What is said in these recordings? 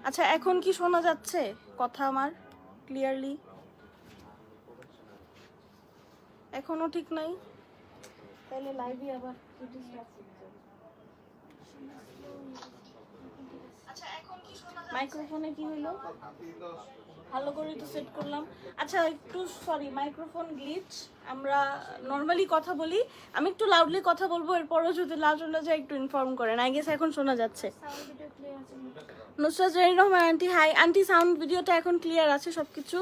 আচ্ছা এখন কি শোনা যাচ্ছে কথা আমার ক্লিয়ারলি? এখনো ঠিক নাই? তাহলে লাইভে আবার আচ্ছা এখন কি শোনা যাচ্ছে? মাইক্রোফোনে কি হলো? ভালো করে তো সেট করলাম। আচ্ছা একটু সরি, মাইক্রোফোন গ্লিচ। আমরা নর্মালি কথা বলি, আমি একটু লাউডলি কথা বলবো, এরপরও যদি লাউড শোনা যায় একটু ইনফর্ম করেন। আই গেস এখন শোনা যাচ্ছে। Nusrat Jarin Rahman aunty, hi aunty, sound ভিডিওটা এখন ক্লিয়ার আছে সবকিছু?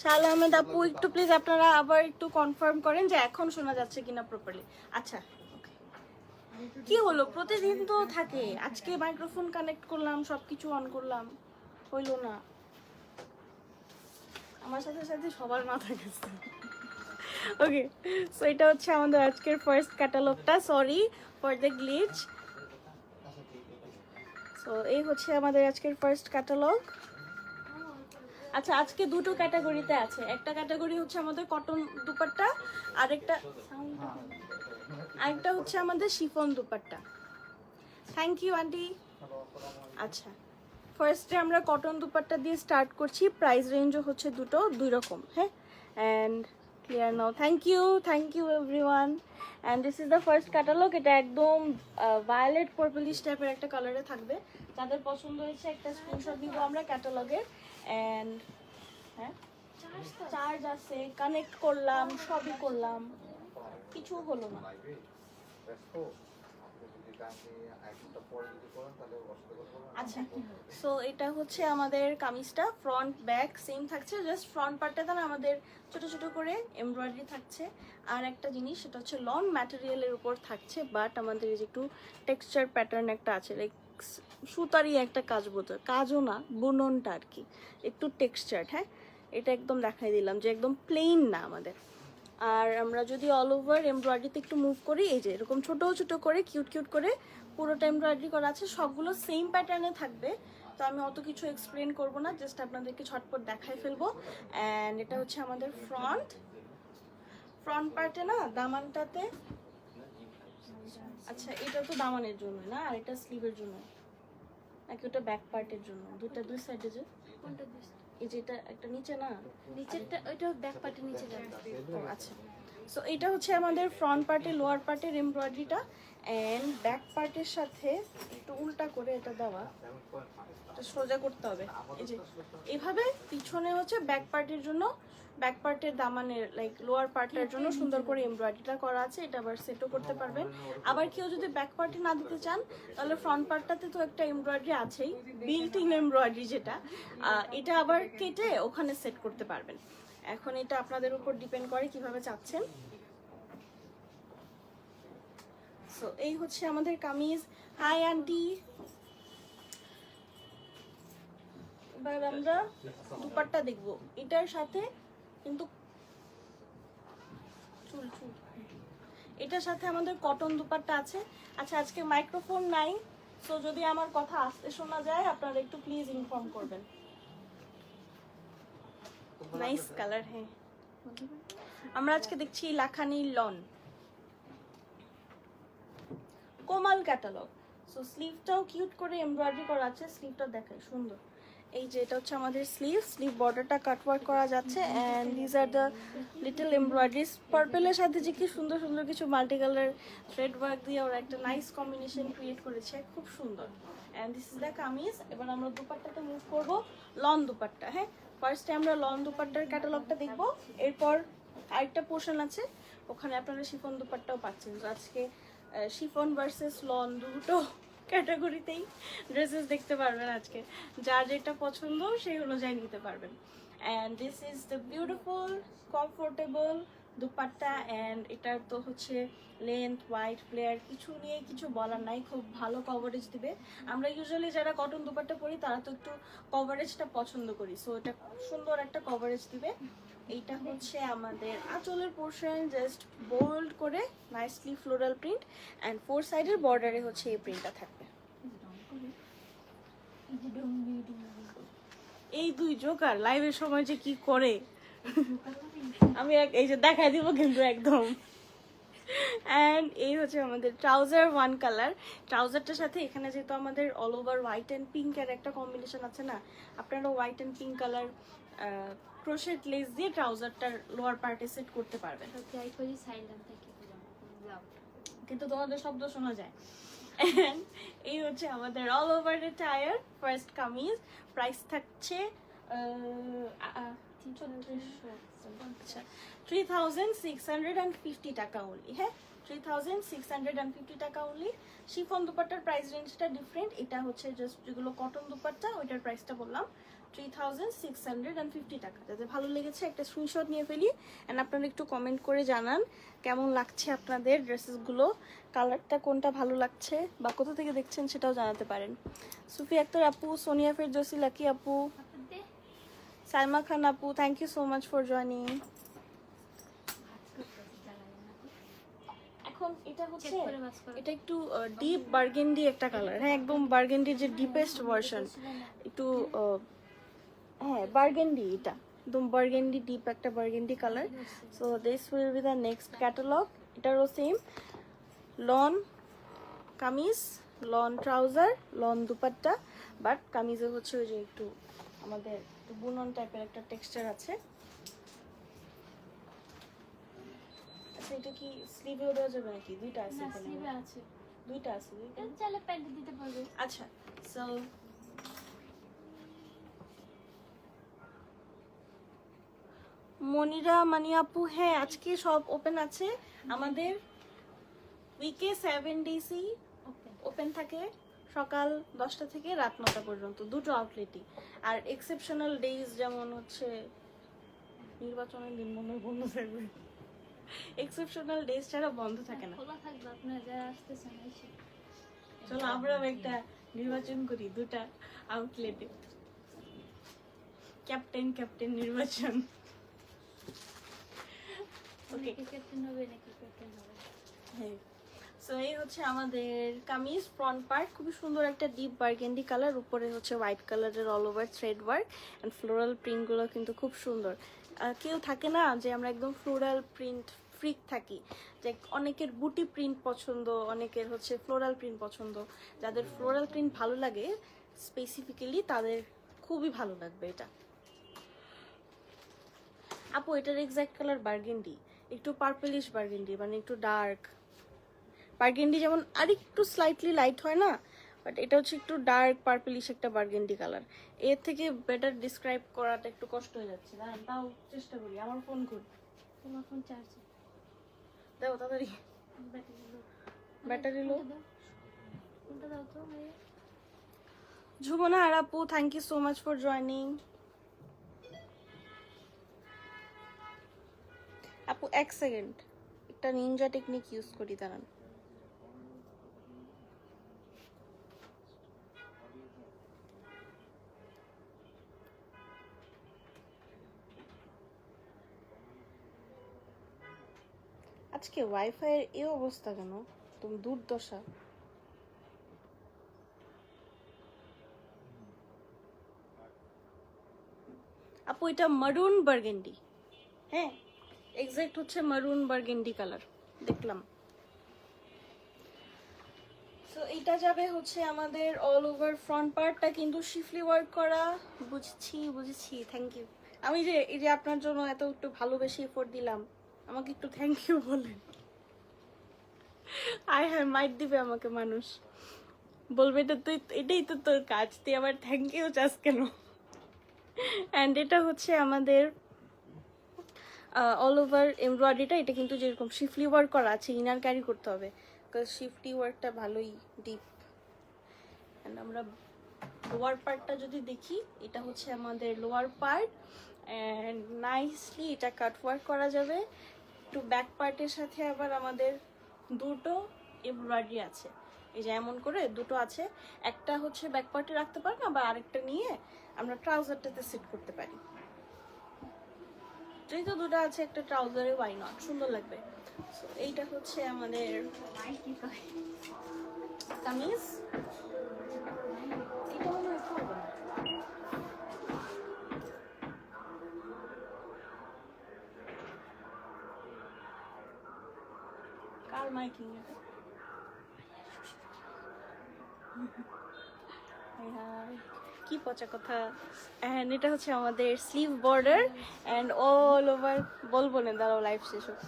শাহ আহমেদ আপু একটু প্লিজ আপনারা আবার একটু কনফার্ম করেন যে এখন শোনা যাচ্ছে কিনা প্রপারলি। আচ্ছা কি হলো, প্রতিদিন তো থাকে, আজকে মাইক্রোফোন কানেক্ট করলাম, সবকিছু অন করলাম, হইলো না। আমার সাথে সাথে সবার মাথা গেছে। ওকে, সো এটা হচ্ছে আমাদের আজকের ফার্স্ট ক্যাটালগটা, sorry for the glitch. So এই হচ্ছে আমাদের আজকের ফার্স্ট ক্যাটালগ। আচ্ছা আজকে দুটো ক্যাটাগরিতে আছে, একটা ক্যাটাগরি হচ্ছে আমাদের কটন দুপাট্টা, আরেকটা হচ্ছে আমাদের chiffon dupatta. Thank you aunty. আচ্ছা ফার্স্টে আমরা কটন দুপাট্টা দিয়ে স্টার্ট করছি, প্রাইস রেঞ্জও হচ্ছে দুই রকম, হ্যাঁ। And clear now, thank you everyone. And this is the first catalogue. এটা একদম ভায়োলেট পার্পলিশ টাইপের একটা কালারে থাকবে। যাদের পছন্দ হয়েছে একটা স্ক্রিনশট দিব আমরা ক্যাটালগের। অ্যান্ড হ্যাঁ চার্জ আছে, কানেক্ট করলাম, সবই করলাম, কিছু হলো না। আচ্ছা সো এটা হচ্ছে আমাদের কামিজটা, ফ্রন্ট ব্যাক সেম থাকছে, জাস্ট ফ্রন্ট পার্টটাতে না আমাদের ছোট ছোট করে এমব্রয়ডারি থাকছে। আর একটা জিনিস সেটা হচ্ছে লং ম্যাটেরিয়ালের উপর থাকছে, বাট আমাদের এই যে একটু টেক্সচার প্যাটার্ন একটা আছে, লাইক সুতারই একটা কাজ বোঝা, কাজও না বুননটা আর কি, একটু টেক্সচার। হ্যাঁ এটা একদম দেখাই দিলাম যে একদম প্লেন না আমাদের। আর আমরা যদি অল ওভার এমব্রয়ডারিতে একটু মুভ করি, এই যে এরকম ছোট ছোট করে কিউট কিউট করে পুরোটা এমব্রয়ডারি করা আছে, সবগুলো সেম প্যাটার্নে থাকবে। তো আমি অত কিছু এক্সপ্লেন করব না, জাস্ট আপনাদেরকে ঝটপট দেখাই ফেলবো। অ্যান্ড এটা হচ্ছে আমাদের ফ্রন্ট পার্টে না দামানটাতে, আচ্ছা এটা তো দামানের জন্য না, আর এটা স্লিভের জন্য নাকি ওটা ব্যাক পার্টের জন্য? দুই সাইডে যে এই যে এটা একটা নিচে না, নিচেরটা ওইটা ব্যাক পার্টের নিচে যাবে। আচ্ছা সো এটা হচ্ছে আমাদের ফ্রন্ট পার্টে লোয়ার পার্টের এমব্রয়ডারিটা, অ্যান্ড ব্যাক পার্টের সাথে একটু উল্টা করে এটা দেওয়া, এটা সোজা করতে হবে। এই যে এইভাবে পিছনে হচ্ছে ব্যাক পার্টের জন্য, ব্যাক পার্টের দামানের লাইক লোয়ার পার্টের জন্য সুন্দর করে এমব্রয়ডারিটা করা আছে। এটা আবার সেটও করতে পারবেন। আবার কেউ যদি ব্যাক পার্টে না দিতে চান তাহলে ফ্রন্ট পার্টটাতে তো একটা এমব্রয়ডারি আছেই, বিল্ট ইন এমব্রয়ডারি যেটা, এটা আবার কেটে ওখানে সেট করতে পারবেন। এখন এটা আপনাদের উপর ডিপেন্ড করে কিভাবে চাচ্ছেন। সো এই হচ্ছে আমাদের কামিজ। হাই আন্টি, এবার আমরা দুপাট্টা দেখবো। এটার সাথে কিন্তু এটার সাথে আমাদের কটন দুপাট্টা আছে। আচ্ছা আজকে মাইক্রোফোন নাই, সো যদি আমার কথা আস্তে শোনা যায় আপনারা একটু প্লিজ ইনফর্ম করবেন। Nice colour. হ্যাঁ আমরা আজকে দেখছি Lakhani lawn Komal catalogue. So স্লিভটাও কিউট করে এমব্রয়ডারি করা আছে, স্লিভটা দেখায় সুন্দর। এই যে এটা হচ্ছে আমাদের স্লিভ বর্ডারটা কাটওয়ার্ক করা যাচ্ছে, and this are the little embroideries. পার্পেলের সাথে যে কি সুন্দর সুন্দর কিছু মাল্টি কালার থ্রেড ওয়ার্ক দিয়ে ওরা একটা নাইস কম্বিনেশন ক্রিয়েট করেছে, খুব সুন্দর। And this is the kameez. এবার আমরা দুপাট্টাতে মুভ করবো, লন দুপাট্টা। হ্যাঁ ফার্স্টে আমরা লন দুপাট্টার ক্যাটালগটা দেখবো, এরপর আরেকটা পোর্শন আছে ওখানে আপনারা শিফন দুপাট্টাও পাচ্ছেন। তো আজকে শিফন ভার্সেস লন দুটো ক্যাটাগরিতেই ড্রেসেস দেখতে পারবেন আজকে, যার যেটা পছন্দ সেই অনুযায়ী নিতে পারবেন। And this is the beautiful comfortable dupatta. And এটার তো হচ্ছে লেন্থ ওয়াইড ফ্লেয়ার কিছু নিয়ে কিছু বলার নাই, খুব ভালো কভারেজ দিবে। আমরা ইউজুয়ালি যারা কটন দুপাট্টা পরি তারা তো একটু কভারেজটা পছন্দ করি, সো এটা সুন্দর একটা কভারেজ দিবে। এইটা হচ্ছে আমাদের আঁচলের পোর্শন, জাস্ট বোল্ড করে nicely floral print, and four সাইডের বর্ডারে হচ্ছে এই প্রিন্টটা থাকবে। এই দুই জোকার লাইভের সময় যে কি করে আমি এই যে দেখাই দিব কিন্তু একদম অ্যান্ড এই হচ্ছে আমাদের ট্রাউজার ওয়ান কালার। ট্রাউজারটার সাথে এখানে যেহেতু আমাদের অল ওভার হোয়াইট অ্যান্ড পিঙ্কের একটা কম্বিনেশন আছে না, আপনারা white and pink colour crochet less দিয়ে ট্রাউজারটার লোয়ার পার্টে সেট করতে পারবেন। কিন্তু তোমাদের শব্দ শোনা যায়। And এই হচ্ছে আমাদের all over tyre first kameez. Price থাকছে 3650 টাকা অনলি। হ্যাঁ, 3650 টাকা অনলি। শিফন দুপাট্টার প্রাইস রেঞ্জটা ডিফারেন্ট, এটা হচ্ছে জাস্ট যেগুলো কটন দুপাট্টা ওইটার প্রাইসটা বললাম 3650 টাকা। যাদের ভালো লেগেছে একটা স্ক্রিনশট নিয়ে ফেলি অ্যান্ড আপনারা একটু কমেন্ট করে জানান কেমন লাগছে আপনাদের ড্রেসেসগুলো, কালারটা কোনটা ভালো লাগছে বা কোথা থেকে দেখছেন সেটাও জানাতে পারেন। সুফি আক্তার আপু, সোনিয়া ফেরদৌসি, লাকি আপু, সালমা খান আপু, thank you so much for joining. এখন এটা হচ্ছে এটা একটু ডিপ বার্গেন্ডি একটা কালার। হ্যাঁ, একদম বার্গেন্ডির যে ডিপেস্ট ভার্সন, একটু হ্যাঁ বার্গেন্ডি, এটা একদম বার্গেন্ডি, ডিপ একটা burgundy colour. So this will be the next catalogue. এটারও same lawn kameez, lawn trouser, lawn dupatta, but কামিজে হচ্ছে ওই যে একটু আমাদের বুনন টাইপের একটা টেক্সচার আছে। আচ্ছা, এটা কি স্লিভেও দেওয়া যাবে নাকি? দুইটা আছে এখানে, স্লিভে আছে, দুইটা আছে, দুইটা চাইলে প্যান্টে দিতে পারবে। আচ্ছা, সো মনিরা মানি আপু, হ্যাঁ আজকে সব ওপেন আছে আমাদের। উইকে 7 ডেজই ওপেন থাকে, সকাল 10টা থেকে রাত 9টা পর্যন্ত, দুটো আউটলেটই। আর এক্সেপশনাল ডেজ যেমন হচ্ছে নির্বাচনের দিন মনে হয় বন্ধ থাকবে, এক্সেপশনাল ডেজ ছাড়া বন্ধ থাকে না, খোলা থাকবে। আপনারা যারা আসতেছেন এসে চলো আমরাও একটা নির্বাচন করি দুটা আউটলেটে, ক্যাপ্টেন নির্বাচন। ওকে, ক্যাপ্টেন হবে নাকি ক্যাপ্টেন হবে? হ্যাঁ, সো এই হচ্ছে আমাদের কামিজ ফ্রন্ট পার্ট, খুবই সুন্দর একটা ডিপ বার্গেন্ডি কালার, উপরে হচ্ছে হোয়াইট কালারের all over thread work and floral প্রিন্টগুলো কিন্তু খুব সুন্দর। কেউ থাকে না যে আমরা একদম ফ্লোরাল প্রিন্ট ফ্রিক থাকি, যে অনেকের বুটি প্রিন্ট পছন্দ, অনেকের হচ্ছে ফ্লোরাল প্রিন্ট পছন্দ। যাদের ফ্লোরাল প্রিন্ট ভালো লাগে স্পেসিফিক্যালি তাদের খুবই ভালো লাগবে এটা। আপু এটার এক্সাক্ট কালার বার্গেন্ডি, একটু পার্পলিশ বার্গেন্ডি, মানে একটু ডার্ক বার্গেন্ডি, যেমন আর একটু স্লাইটলি লাইট হয় না, বাট এটা হচ্ছে একটু ডার্ক পার্পলিশ একটা বার্গেন্ডি কালার। এর থেকে বেটার ডিসক্রাইব করাটা একটু কষ্ট হয়ে যাচ্ছে, দাঁড়ান তাও চেষ্টা করি। আমার ফোন কই? তোমার ফোন চার্জে দাও তাড়াতাড়ি, ব্যাটারি লো। ঝুমনা আর আপু, thank you so much for joining. আপু এক সেকেন্ড, একটা নিনজা টেকনিক ইউজ করি, দাঁড়ান। আজকে ওয়াইফাই এর এই অবস্থা কেন? তুমি দুর্দশা। আপু এটা মারুন বার্গেন্ডি, হ্যাঁ এক্সাক্ট হচ্ছে মারুন বার্গেন্ডি কালার দেখলাম। সো এটা যাবে হচ্ছে আমাদের অল ওভার ফ্রন্ট পার্টটা কিন্তু শিফলি ওয়ার্ক করা। বুঝেছি, থ্যাংক ইউ। আমি যে এই যে আপনার জন্য এত একটু ভালোবেসে এফোর্ট দিলাম, আমাকে একটু থ্যাংক ইউ বলেন। হ্যাঁ মাইট দিবে আমাকে মানুষ, বলবে এটা তুই, এটাই তো তোর কাজ, তুই আবার থ্যাংক ইউ চাস কেন? অ্যান্ড এটা হচ্ছে আমাদের অল ওভার এমব্রয়ডারিটা, এটা কিন্তু যেরকম শিফলি ওয়ার্ক করা আছে, ইনার ক্যারি করতে হবে, বিকজ শিফলি ওয়ার্কটা ভালোই ডিপ। অ্যান্ড আমরা লোয়ার পার্টটা যদি দেখি, এটা হচ্ছে আমাদের লোয়ার পার্ট অ্যান্ড নাইসলি এটা কাট ওয়ার্ক করা যাবে। একটু ব্যাক পার্টের সাথে আবার আমাদের দুটো এমব্রয়ডারি আছে, এই যে এমন করে দুটো আছে, একটা হচ্ছে ব্যাক পার্টে রাখতে পারেন, আবার আরেকটা নিয়ে আমরা ট্রাউজারটাতে সেট করতে পারি। যেহেতু দুটো আছে একটা ট্রাউজারে, ওয়াই নট, সুন্দর লাগবে। সো এইটা হচ্ছে আমাদের কামিজ। এটা মনে হয় করবো না, কার মাইকিং এটা? কি পচা কথা। অ্যান্ড এটা হচ্ছে আমাদের sleeve border and all over, বলবো না দাঁড়াও লাইফ শেষ হোক।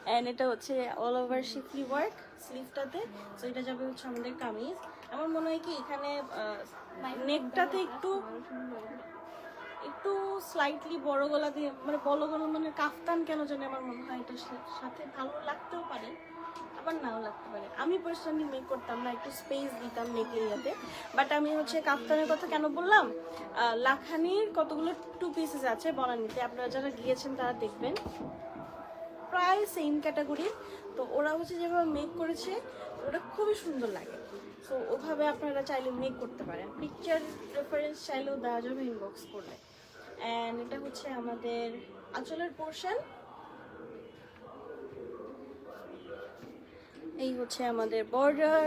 অ্যান্ড এটা হচ্ছে অল ওভার শিফলি ওয়ার্ক স্লিভটাতে। সো এটা যাবে হচ্ছে আমাদের কামিজ। আমার মনে হয় কি এখানে নেকটাতে একটু একটু স্লাইটলি বড় গলা দিয়ে, মানে বড় গলা মানে কাফতান কেন জানি আমার মনে হয় এটার সাথে ভালো লাগতেও পারে, আবার নাও লাগতে পারে। আমি পার্সোনালি মেক করতাম না, একটু স্পেস দিতাম নেক এরিয়াতে। বাট আমি হচ্ছে কাফতানের কথা কেন বললাম, লাখানির কতগুলো 2 পিসেস আছে বনানীতে, আপনারা যারা গিয়েছেন তারা দেখবেন প্রায় সেম ক্যাটাগরির। তো ওরা হচ্ছে যেভাবে মেক করেছে ওটা খুবই সুন্দর লাগে। সো ওভাবে আপনারা চাইলে মেক করতে পারেন, পিকচার রেফারেন্স চাইলেও দেওয়া যাবে ইনবক্স করলে। অ্যান্ড এটা হচ্ছে আমাদের আঁচলের পোর্শন, এই হচ্ছে আমাদের border,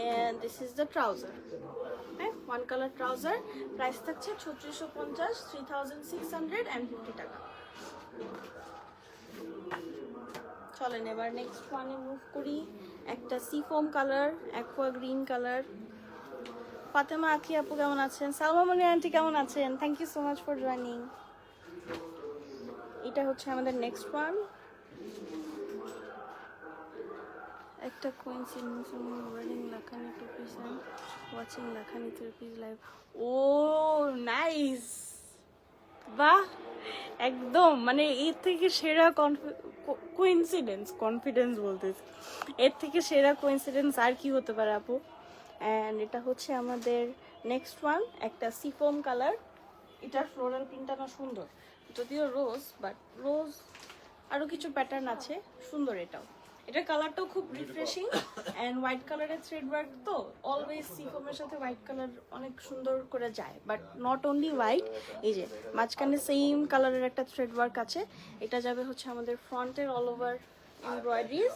and this is the trouser. হ্যাঁ, 1 কালার ট্রাউজার, প্রাইস থাকছে 3650, 3650 টাকা। চলেন এবার নেক্সট ওয়ানে মুভ করি। একটা sea foam colour, aqua green colour. Fatema Akhi আপু কেমন আছেন? সালমা মনি আন্টি কেমন আছেন? Thank you so much for joining. এটা হচ্ছে আমাদের নেক্সট ওয়ান, একটা coincidence wearing Lakhani 2 piece and watching Lakhani 3 piece live. Oh nice, বাহ, একদম মানে এর থেকে সেরা কনফিডেন্স বলতেছি, এর থেকে সেরা কোইন্সিডেন্স আর কি হতে পারে আপু। অ্যান্ড এটা হচ্ছে আমাদের নেক্সট ওয়ান, একটা সিফোম কালার। এটার ফ্লোরাল প্রিন্টটা না সুন্দর, যদিও রোজ, বাট রোজ আরও কিছু প্যাটার্ন আছে, সুন্দর এটাও। এটার কালারটাও খুব রিফ্রেশিং অ্যান্ড হোয়াইট কালারের থ্রেড ওয়ার্ক, তো অলওয়েজ সিফোমের সাথে হোয়াইট কালার অনেক সুন্দর করে যায়। বাট নট অনলি হোয়াইট, এই যে মাঝখানে সেম কালারের একটা থ্রেড ওয়ার্ক আছে। এটা যাবে হচ্ছে আমাদের ফ্রন্টের অল ওভার এমব্রয়ডারিজ।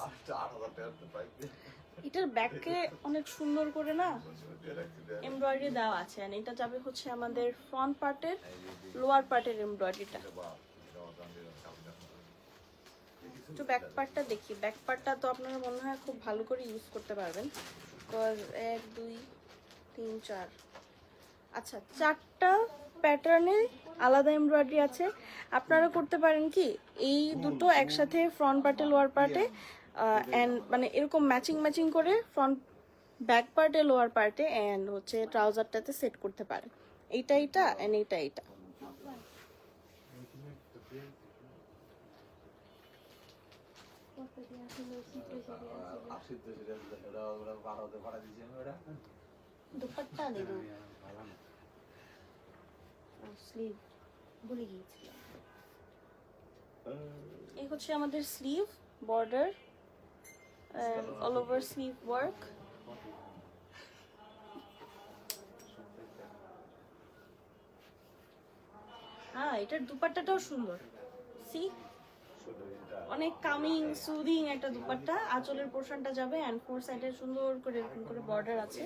এটার ব্যাকে অনেক সুন্দর করে না এমব্রয়ডারি দেওয়া আছে। আর এটা যাবে হচ্ছে আমাদের ফ্রন্ট পার্টের লোয়ার পার্টের এমব্রয়ডারিটা। একটু ব্যাক পার্টটা দেখি, ব্যাক পার্টটা তো আপনারা মনে হয় খুব ভালো করে ইউজ করতে পারবেন, বিকজ 1 2 3 4, আচ্ছা 4টা প্যাটার্নে আলাদা এমব্রয়ডারি আছে। আপনারা করতে পারেন কি এই দুটো একসাথে ফ্রন্ট পার্টে লোয়ার পার্টে অ্যান্ড মানে এরকম ম্যাচিং করে ফ্রন্ট ব্যাক পার্টে লোয়ার পার্টে অ্যান্ড হচ্ছে ট্রাউজারটাতে সেট করতে পারেন। এইটা অ্যান্ড এইটা। দুপাট্টা দেব, স্লিভ ভুলে গিয়েছিলাম। এই হচ্ছে আমাদের sleeve border, all over sleeve work. হ্যাঁ, এটার দুপাট্টাটাও সুন্দর, সি অনেক কামিং সুদিং একটা দুপাট্টা। আঁচলের পোর্শনটা যাবে অ্যান্ড 4 সাইডে সুন্দর করে এরকম করে বর্ডার আছে,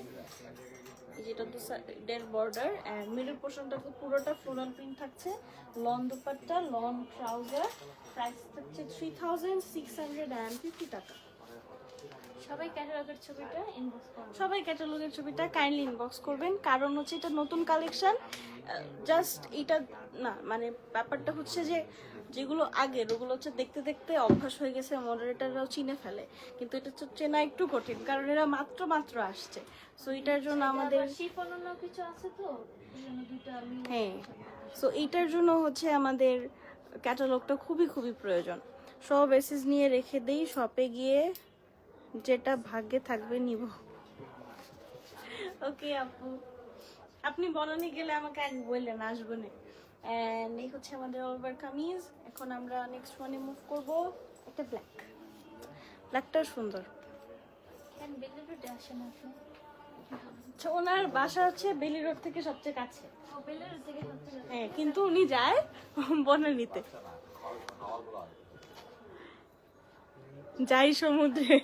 যেটা তো সাইডের বর্ডার অ্যান্ড মিডল পোর্শনটা তো পুরোটা ফ্লোরাল প্রিন্ট থাকছে। Long dupatta, long trouser, price থাকছে 3650 টাকা। সবাই ক্যাটালগের ছবিটা কাইন্ডলি ইনবক্স করবেন, কারণ হচ্ছে এটা নতুন কালেকশন। জাস্ট এটা না, মানে ব্যাপারটা হচ্ছে যে যেগুলো আগের ওগুলো হচ্ছে দেখতে দেখতে অভ্যাস হয়ে গেছে, মডারেটাররাও চিনে ফেলে, কিন্তু এটা হচ্ছে চেনা একটু কঠিন, কারণ এরা মাত্র আসছে। সো এটার জন্য আমাদের কিছু আছে, তো হ্যাঁ, সো এইটার জন্য হচ্ছে আমাদের ক্যাটালগটা খুবই প্রয়োজন। সব এসেস নিয়ে রেখে দেই, শপে গিয়ে যেটা ভাগ্যে থাকবে নিব। ওকে আপু, আপনি বনানী গেলে আমাকে আগে বললেন, আসবো না। এন্ড এই হচ্ছে আমাদের ওভার কামিজ। এখন আমরা নেক্সট ওয়ানে মুভ করব, একটা ব্ল্যাকটা সুন্দর। আচ্ছা, ওনার বাসা হচ্ছে বেলি রোড থেকে সবচেয়ে কাছে। হ্যাঁ, কিন্তু উনি যায় বনানীতে, যাই সমুদ্রে।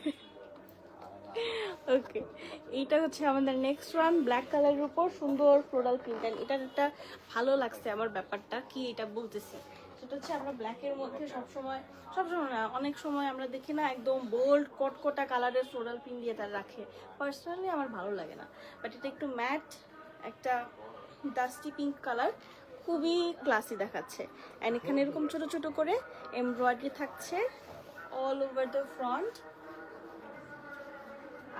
ওকে, এইটা হচ্ছে আমাদের নেক্সট ওয়ান, ব্ল্যাক কালারের উপর সুন্দর ফ্লোরাল প্রিন্ট। এটার একটা ভালো লাগছে আমার ব্যাপারটা কি, এটা বলতেছি, সেটা এটা হচ্ছে আমরা ব্ল্যাকের মধ্যে সবসময় না, অনেক সময় আমরা দেখি না একদম বোল্ড কটকটা কালারের ফ্লোরাল প্রিন্ট দিয়ে তারা রাখে। পার্সোনালি আমার ভালো লাগে না, বাট এটা একটু ম্যাট একটা ডাস্টি পিঙ্ক কালার, খুবই ক্লাসি দেখাচ্ছে। অ্যান্ড এখানে এরকম ছোট ছোট করে এমব্রয়ডারি থাকছে অল ওভার দ্য ফ্রন্ট।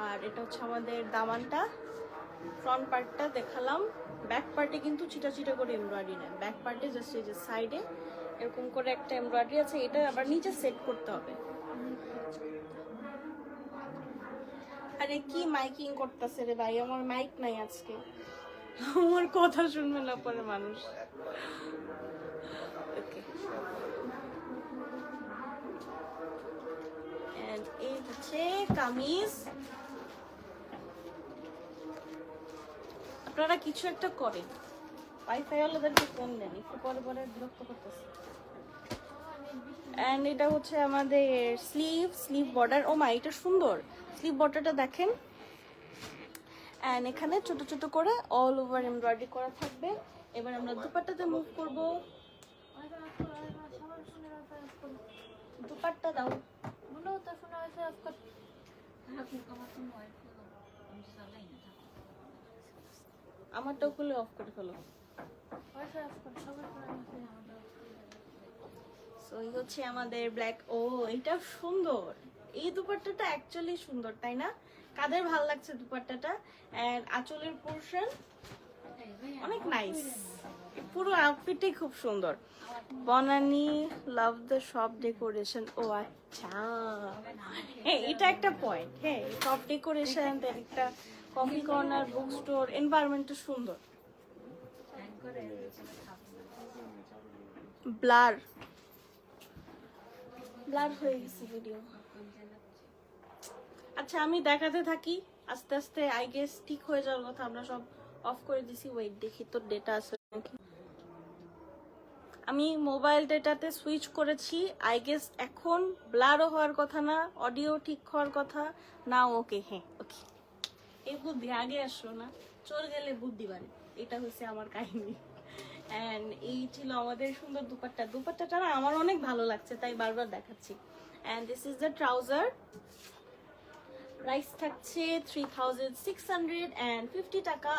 আর এটা হচ্ছে আমাদের দামানটা, ফ্রন্ট পার্টটা দেখালাম। ব্যাক পার্টে কিন্তু চিটা চিটা করে এমব্রয়ডারি নেয়, ব্যাক পার্টে জাস্ট এই যে সাইডে এরকম করে একটা এমব্রয়ডারি আছে, এটা আবার নিচে সেট করতে হবে। আরে কি মাইকিং করতেছে রে ভাই, আমার মাইক নাই আজকে, আমার কথা শুনবে না পরে মানুষ। ওকে, এন্ড এই হচ্ছে কামিজ। আপনারা কিছু একটা করেন, ওয়াইফাই ওয়ালাদেরকে ফোন দেন, একটু পরে পরে বিরক্ত করতেছে। এন্ড এটা হচ্ছে আমাদের স্লিভ বর্ডার। ও মা, এটা সুন্দর, স্লিভ বর্ডারটা দেখেন। এন্ড এখানে ছোট ছোট করে অল ওভার এমব্রয়ডারি করা থাকবে। এবার আমরা দুপাট্টাতে মুভ করব। দুপাট্টা দাও, আমারটাও খুলে অফ করে ফেলো। সো এই হচ্ছে আমাদের ব্ল্যাক। ও এটা সুন্দর, এই দুপাট্টাটা অ্যাকচুয়ালি সুন্দর, তাই না? কাদের ভালো লাগছে দুপাট্টাটা? এন্ড আঁচলের পোরশন অনেক নাইস, পুরো আউটফিটটাই খুব সুন্দর। Banani love the shop decoration. ও আচ্ছা, হ্যাঁ এটা একটা পয়েন্ট। হ্যাঁ, শপ ডেকোরেশন, একটা কফি কর্নার, বুক স্টোর, এনভায়রনমেন্টটা সুন্দর। ব্লার হয়ে গেছে ভিডিও। আচ্ছা আমি দেখাতে থাকি, আস্তে আস্তে আই গেস ঠিক হয়ে যাওয়ার কথা। আমরা সব অফ করে দিছি, ওয়েট দেখি তো ডেটা আছে নাকি। আমি মোবাইল ডেটাতে সুইচ করেছি, আই গেস এখন ব্লারও হওয়ার কথা না, অডিও ঠিক হওয়ার কথা না। ওকে, হ্যাঁ ওকে। এই বুদ্ধি আগে আসলো না, চলে গেলে বুদ্ধি বাড়ে, এটা হচ্ছে আমার কাহিনী। এন্ড এই ছিল আমাদের সুন্দর দুপাট্টাটা না আমার অনেক ভালো লাগছে, তাই বারবার দেখাচ্ছি। And this is the trouser. Price থাকছে 3650 টাকা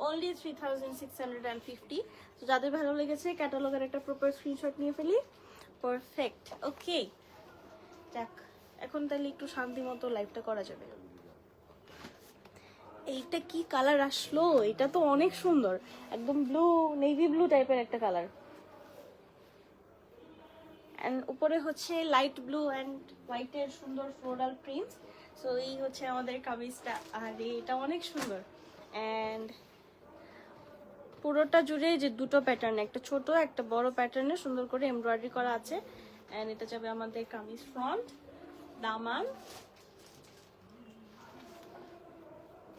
অনলি 3650। তো যাদের ভালো লেগেছে ক্যাটালগের একটা প্রপার স্ক্রিনশট নিয়ে ফেলি। পারফেক্ট, ওকে। যাক, এখন তাহলে একটু শান্তি মতো লাইভটা করা যাবে। এইটা কি কালার আসলো, এটা তো অনেক সুন্দর, একদম ব্লু, নেভি ব্লু টাইপের একটা কালার। এন্ড উপরে হচ্ছে লাইট ব্লু এন্ড হোয়াইটের সুন্দর ফ্লোরাল প্রিন্ট। সো এই হচ্ছে আমাদের কামিজটা, আর এটা অনেক সুন্দর। এন্ড পুরোটা জুড়ে যে দুটো প্যাটার্ন, একটা ছোট একটা বড় প্যাটার্নে সুন্দর করে এমব্রয়ডারি করা আছে। এন্ড এটা যাবে আমাদের কামিজ ফ্রন্ট, দামান।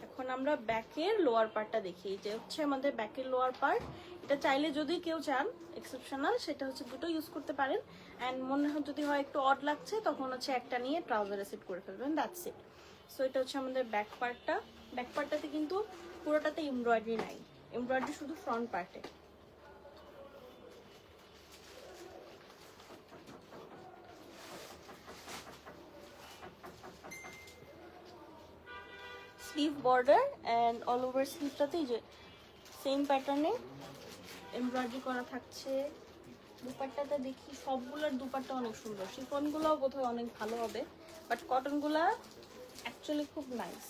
এখন আমরা ব্যাকের লোয়ার পার্টটা দেখি, যে হচ্ছে আমাদের ব্যাকের লোয়ার পার্ট। এটা চাইলে যদি কেউ চান এক্সেপশনাল, সেটা হচ্ছে দুটো ইউজ করতে পারেন। অ্যান্ড মনে হয় যদি হয় একটু অড লাগছে, তখন হচ্ছে একটা নিয়ে ট্রাউজারে সেট করে ফেলবেন, দ্যাটস ইট। সো এটা হচ্ছে আমাদের ব্যাক পার্টটা। ব্যাক পার্টটাতে কিন্তু পুরোটাতে এমব্রয়ডারি নাই, এমব্রয়ডারি শুধু ফ্রন্ট পার্টে। Sleeve border and all over স্লিভটাতেই যে সেম প্যাটার্নে এমব্রয়ডারি করা থাকছে। দুপাট্টাটা দেখি, সবগুলোর দুপাট্টা অনেক সুন্দর। শিফনগুলোও বোধহয় অনেক ভালো হবে, বাট কটনগুলা অ্যাকচুয়ালি খুব নাইস।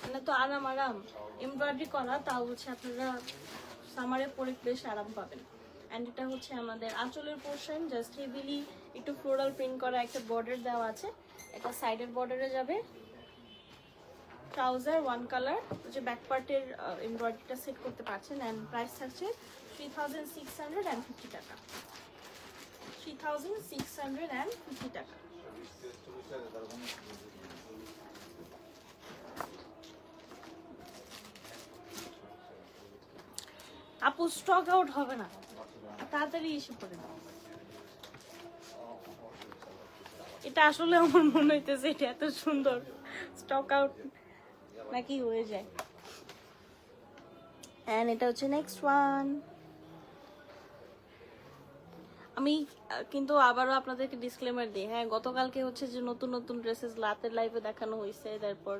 মানে তো আরাম এমব্রয়ডারি করা, তাও হচ্ছে আপনারা সামারে পরে বেশ আরাম পাবেন। অ্যান্ড এটা হচ্ছে আমাদের আঁচলের পোর্শন, জাস্ট হেভিলি একটু ফ্লোরাল প্রিন্ট করা একটা বর্ডার দেওয়া আছে, এটা সাইডের বর্ডারে যাবে। ট্রাউজার ওয়ান কালার, যে ব্যাক পার্টের এমব্রয়ডারিটা সেট করতে পারছেন। অ্যান্ড প্রাইস থাকছে 3650 টাকা, 3650 টাকা। আপু স্টক আউট হবে না, তাড়াতাড়ি এসে পড়ে। এটা আসলে আমার মনে হইতেছে এটা এত সুন্দর, স্টক আউট নাকি হয়ে যায়। এন্ড এটা হচ্ছে নেক্সট ওয়ান। আমি কিন্তু আবারও আপনাদেরকে ডিসক্লেমার দিই, হ্যাঁ গতকালকে হচ্ছে যে নতুন নতুন ড্রেসেস রাতের লাইভে দেখানো হয়েছে, তারপর